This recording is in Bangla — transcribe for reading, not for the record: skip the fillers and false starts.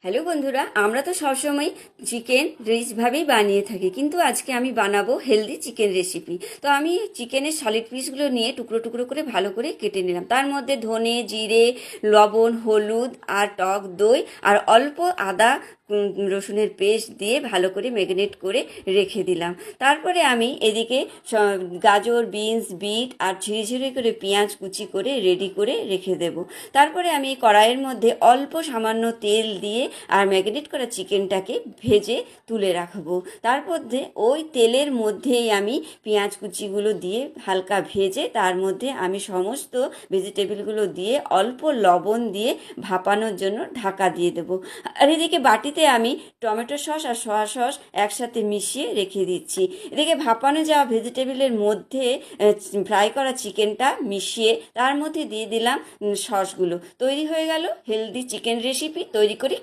হ্যালো বন্ধুরা, আমরা তো সবসময় চিকেন রিচভাবেই বানিয়ে থাকি, কিন্তু আজকে আমি বানাবো হেলদি চিকেন রেসিপি। তো আমি চিকেনের সলিড পিসগুলো নিয়ে টুকরো টুকরো করে ভালো করে কেটে নিলাম। তার মধ্যে ধনে, জিরে, লবণ, হলুদ আর টক দই আর অল্প আদা রসুনের পেস্ট দিয়ে ভালো করে ম্যারিনেট করে রেখে দিলাম। তারপরে আমি এদিকে গাজর, বিনস, বিট আর ঝিরি ঝিরি করে পেঁয়াজ কুচি করে রেডি করে রেখে দেব। তারপরে আমি কড়াইয়ের মধ্যে অল্প সামান্য তেল দিয়ে আর ম্যারিনেট করা চিকেনটাকে ভেজে তুলে রাখবো। তার মধ্যে ওই তেলের মধ্যেই আমি পেঁয়াজ কুচিগুলো দিয়ে হালকা ভেজে তার মধ্যে আমি সমস্ত ভেজিটেবলগুলো দিয়ে অল্প লবণ দিয়ে ভাপানোর জন্য ঢাকা দিয়ে দেবো। আর এদিকে বাটিতে আমি টমেটো সস আর সয়া সস একসাথে মিশিয়ে রেখে দিচ্ছি। এদিকে ভাপানো যাওয়া ভেজিটেবলের মধ্যে ফ্রাই করা চিকেনটা মিশিয়ে তার মধ্যে দিয়ে দিলাম সসগুলো। তৈরি হয়ে গেল হেলদি চিকেন রেসিপি। তৈরি করে